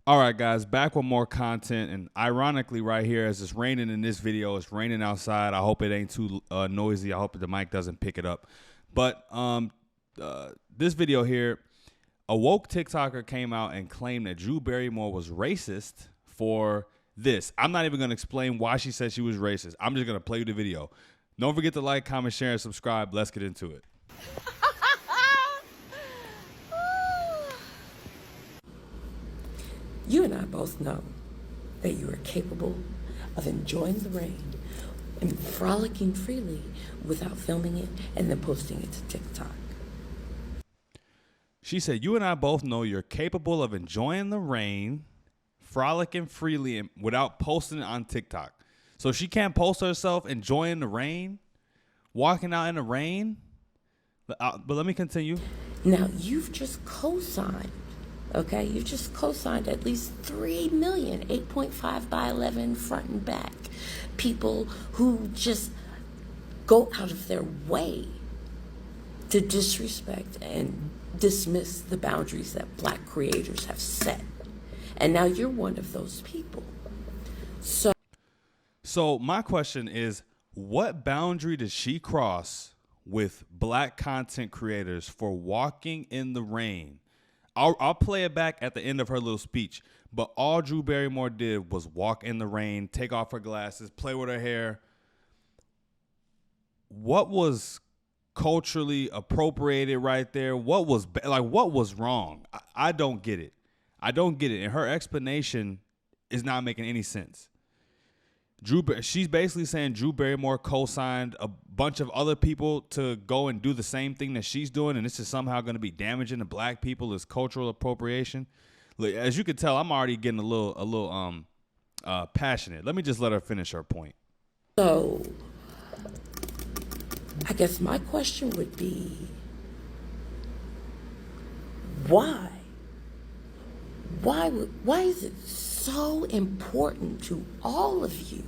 All right, guys, back with more content. And ironically, right here, as it's raining in this video, it's raining outside. I hope it ain't too noisy. I hope the mic doesn't pick it up. But this video here, a woke TikToker came out and claimed that Drew Barrymore was racist for this. I'm not even going to explain why she said she was racist. I'm just going to play you the video. Don't forget to like, comment, share, and subscribe. Let's get into it. You and I both know that you are capable of enjoying the rain and frolicking freely without filming it and then posting it to TikTok. She said, you and I both know you're capable of enjoying the rain, frolicking freely and without posting it on TikTok. So she can't post herself enjoying the rain, walking out in the rain. But let me continue. Now, you've just co-signed. Okay, you've just co-signed at least 3 million, 8.5 by 11 front and back. People who just go out of their way to disrespect and dismiss the boundaries that Black creators have set. And now you're one of those people. So my question is, what boundary did she cross with Black content creators for walking in the rain? I'll play it back at the end of her little speech, but all Drew Barrymore did was walk in the rain, take off her glasses, play with her hair. What was culturally appropriated right there? What was what was wrong? I don't get it. I don't get it. And her explanation is not making any sense. She's basically saying Drew Barrymore co-signed a bunch of other people to go and do the same thing that she's doing, and this is somehow going to be damaging to Black people as cultural appropriation. As you can tell, I'm already getting a little passionate. Let me just let her finish her point. So, I guess my question would be, why? Why is it so important to all of you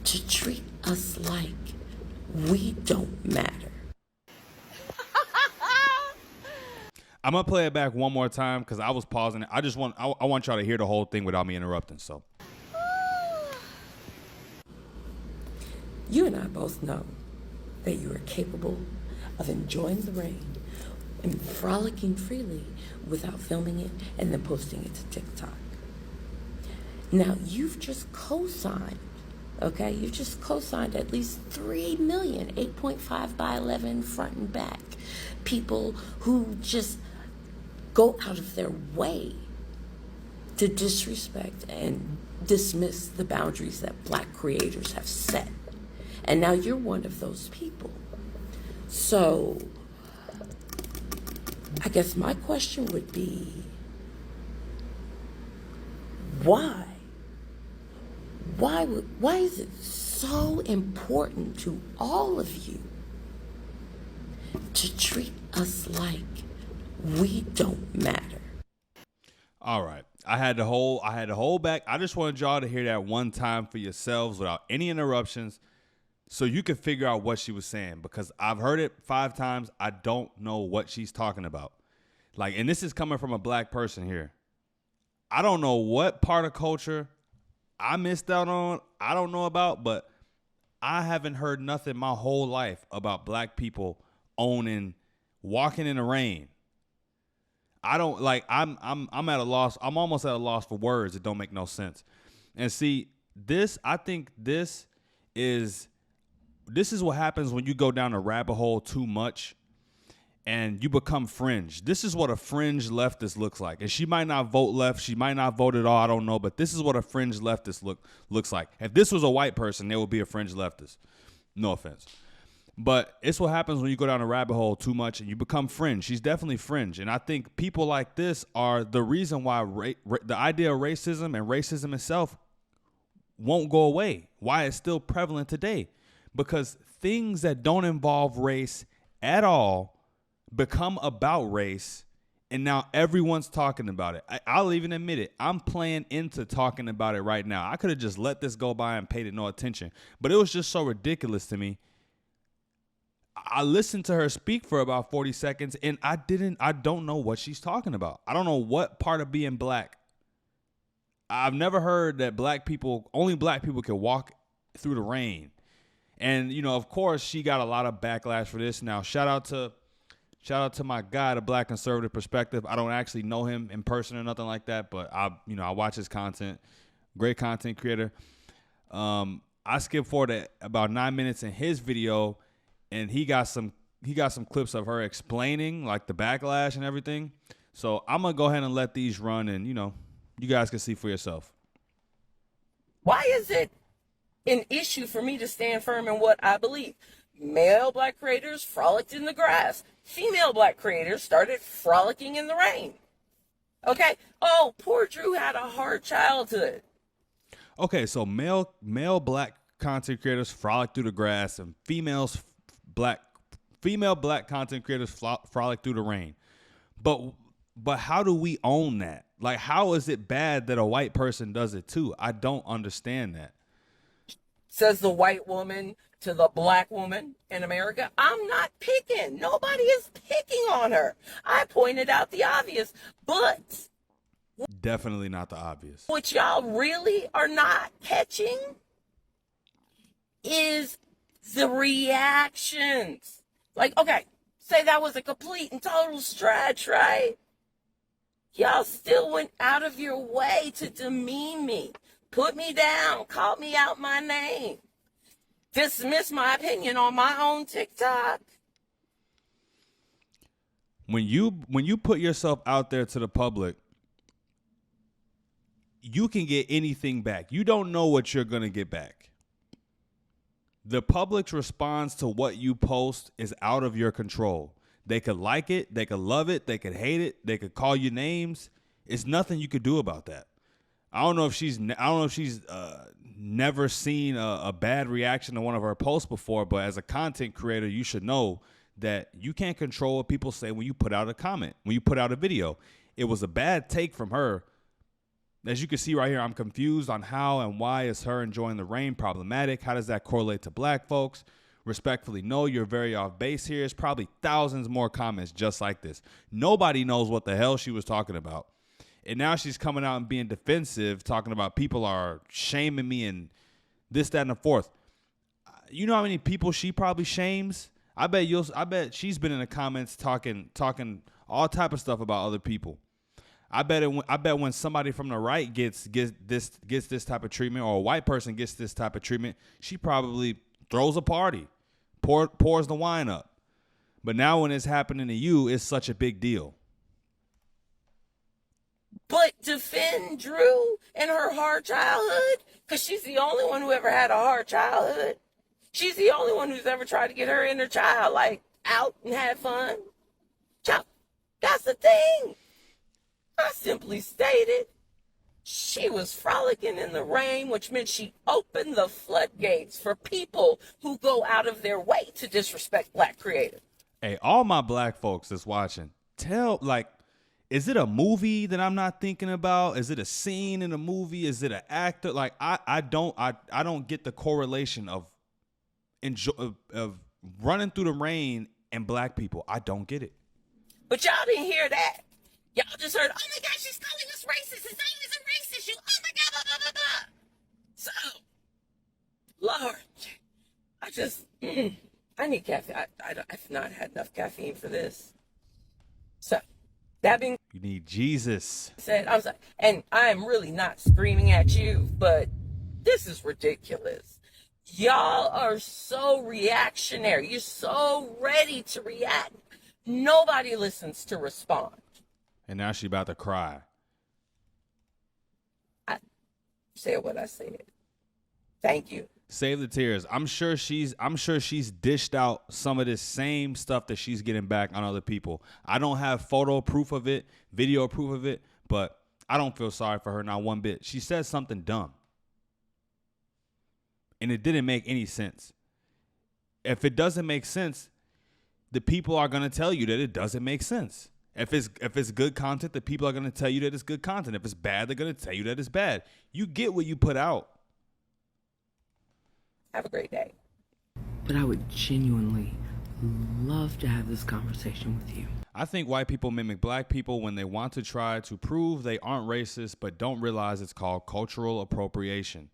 to treat us like we don't matter? I'm gonna play it back one more time because I was pausing it. I want y'all to hear the whole thing without me interrupting. So you and I both know that you are capable of enjoying the rain and frolicking freely without filming it and then posting it to TikTok. Now, you've just co-signed, okay? You've just co-signed at least 3 million, 8.5 by 11 front and back. People who just go out of their way to disrespect and dismiss the boundaries that Black creators have set. And now you're one of those people. So, I guess my question would be, why? Why is it so important to all of you to treat us like we don't matter? all right, I had to hold back. I just wanted y'all to hear that one time for yourselves without any interruptions, so you could figure out what she was saying, because I've heard it 5 times. I don't know what she's talking about. And this is coming from a Black person here. I don't know what part of culture I missed out on. I don't know about, but I haven't heard nothing my whole life about Black people owning, walking in the rain. I don't I'm at a loss. I'm almost at a loss for words. It don't make no sense. And see, I think this is what happens when you go down a rabbit hole too much and you become fringe. This is what a fringe leftist looks like. And she might not vote left. She might not vote at all. I don't know. But this is what a fringe leftist looks like. If this was a white person, they would be a fringe leftist. No offense. But it's what happens when you go down a rabbit hole too much and you become fringe. She's definitely fringe. And I think people like this are the reason why the idea of racism and racism itself won't go away. Why it's still prevalent today. Because things that don't involve race at all become about race, and now everyone's talking about it. I'll even admit it. I'm playing into talking about it right now. I could have just let this go by and paid it no attention, but it was just so ridiculous to me. I listened to her speak for about 40 seconds and I don't know what she's talking about. I don't know what part of being black. I've never heard that only black people can walk through the rain. And, you know, of course, she got a lot of backlash for this. Now, shout out to my guy, the Black Conservative Perspective. I don't actually know him in person or nothing like that, but I watch his content. Great content creator. I skipped forward to about 9 minutes in his video, and he got some clips of her explaining like the backlash and everything. So I'm gonna go ahead and let these run, and you guys can see for yourself. Why is it an issue for me to stand firm in what I believe? Male black creators frolicked in the grass. Female black creators started frolicking in the rain. Okay? Oh, poor Drew had a hard childhood. Okay, so male black content creators frolic through the grass, and female black content creators frolic through the rain. But how do we own that? Like, how is it bad that a white person does it too? I don't understand that. Says the white woman to the black woman in America. I'm not picking. Nobody is picking on her. I pointed out the obvious, but definitely not the obvious. What y'all really are not catching is the reactions. Like, okay, say that was a complete and total stretch, right? Y'all still went out of your way to demean me, put me down, call me out my name, dismiss my opinion on my own TikTok. When you put yourself out there to the public, you can get anything back. You don't know what you're going to get back. The public's response to what you post is out of your control. They could like it, they could love it, they could hate it, they could call you names. It's nothing you could do about that. I don't know if she's never seen a bad reaction to one of her posts before, but as a content creator, you should know that you can't control what people say when you put out a comment, when you put out a video. It was a bad take from her. As you can see right here, I'm confused on how and why is her enjoying the rain problematic. How does that correlate to black folks? Respectfully, no, you're very off base here. There's probably thousands more comments just like this. Nobody knows what the hell she was talking about. And now she's coming out and being defensive, talking about people are shaming me and this, that, and the fourth. You know how many people she probably shames? I bet she's been in the comments talking all type of stuff about other people. I bet when somebody from the right gets this type of treatment, or a white person gets this type of treatment, she probably throws a party, pours the wine up. But now when it's happening to you, it's such a big deal. But defend Drew and her hard childhood, because she's the only one who ever had a hard childhood. She's the only one who's ever tried to get her inner child, like, out and had fun. Child, that's the thing. I simply stated she was frolicking in the rain, which meant she opened the floodgates for people who go out of their way to disrespect black creators. Hey, all my black folks that's watching, is it a movie that I'm not thinking about? Is it a scene in a movie? Is it an actor? Like, I don't get the correlation of running through the rain and black people. I don't get it. But y'all didn't hear that. Y'all just heard, oh my God, she's calling us racist. His name isn't racist. You, oh my God, blah, blah, blah, blah. So, Lord, I need caffeine. I've not had enough caffeine for this. So, that being you need Jesus said, I'm sorry, and I am really not screaming at you, but this is ridiculous. Y'all are so reactionary. You're so ready to react. Nobody listens to respond. And now she about to cry. I said what I said. Thank you. Save the tears. I'm sure she's dished out some of this same stuff that she's getting back on other people. I don't have photo proof of it, video proof of it, but I don't feel sorry for her, not one bit. She said something dumb. And it didn't make any sense. If it doesn't make sense, the people are going to tell you that it doesn't make sense. If it's good content, the people are going to tell you that it's good content. If it's bad, they're going to tell you that it's bad. You get what you put out. Have a great day. But I would genuinely love to have this conversation with you. I think white people mimic black people when they want to try to prove they aren't racist, but don't realize it's called cultural appropriation.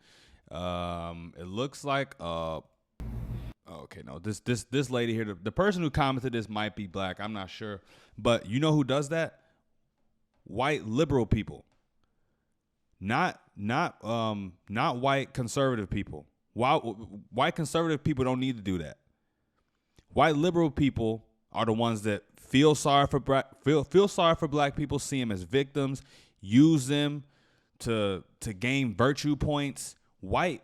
It looks like okay, no, this lady here, the person who commented this might be black. I'm not sure, but you know who does that? White liberal people, not white conservative people. White conservative people don't need to do that. White liberal people are the ones that feel sorry for black people, see them as victims, use them to gain virtue points. White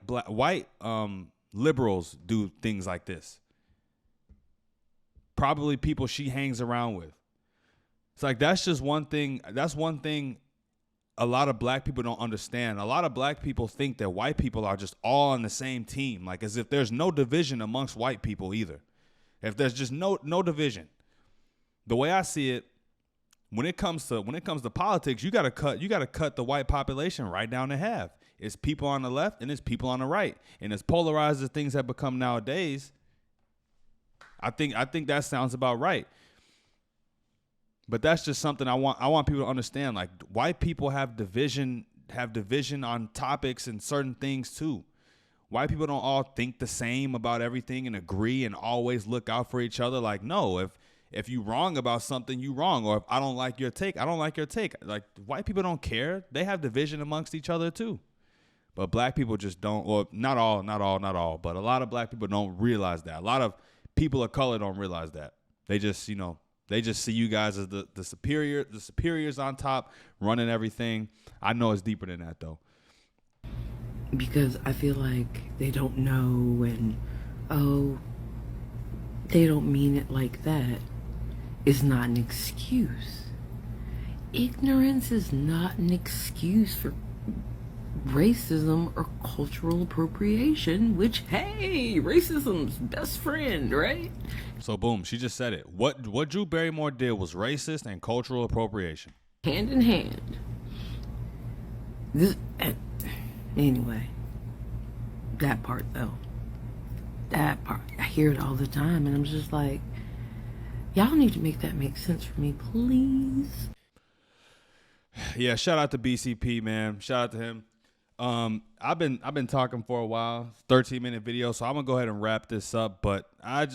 liberals do things like this. Probably people she hangs around with. It's like that's just one thing. That's one thing a lot of black people don't understand. A lot of black people think that white people are just all on the same team, like as if there's no division amongst white people either. If there's just no division. The way I see it, when it comes to politics, you gotta cut the white population right down to half. It's people on the left and it's people on the right. And as polarized as things have become nowadays, I think that sounds about right. But that's just something I want people to understand. Like white people have division on topics and certain things too. White people don't all think the same about everything and agree and always look out for each other. Like, no, if you wrong about something, you wrong. Or if I don't like your take, I don't like your take. Like white people don't care. They have division amongst each other too. But black people just don't, or not all, but a lot of black people don't realize that. A lot of people of color don't realize that. They just see you guys as the superiors on top, running everything. I know it's deeper than that though. Because I feel like they don't know, and they don't mean it like that. It's not an excuse. Ignorance is not an excuse for racism or cultural appropriation, which, hey, racism's best friend, right? So boom, she just said it. What Drew Barrymore did was racist and cultural appropriation. Hand in hand. Anyway, that part though. That part, I hear it all the time, and I'm just like, y'all need to make that make sense for me, please. Yeah, shout out to BCP, man. Shout out to him. I've been talking for a while, 13-minute video, so I'm gonna go ahead and wrap this up. But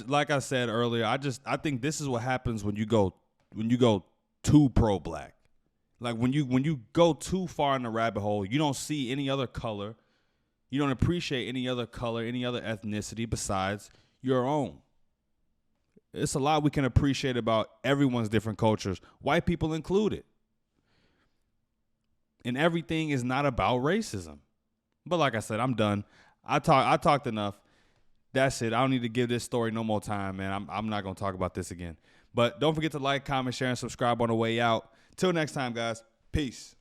like I said earlier, I think this is what happens when you go too pro-black. Like when you go too far in the rabbit hole, you don't see any other color, you don't appreciate any other color, any other ethnicity besides your own. It's a lot we can appreciate about everyone's different cultures, white people included. And everything is not about racism. But like I said, I'm done. I talked enough. That's it. I don't need to give this story no more time, man. I'm not going to talk about this again. But don't forget to like, comment, share, and subscribe on the way out. Till next time, guys. Peace.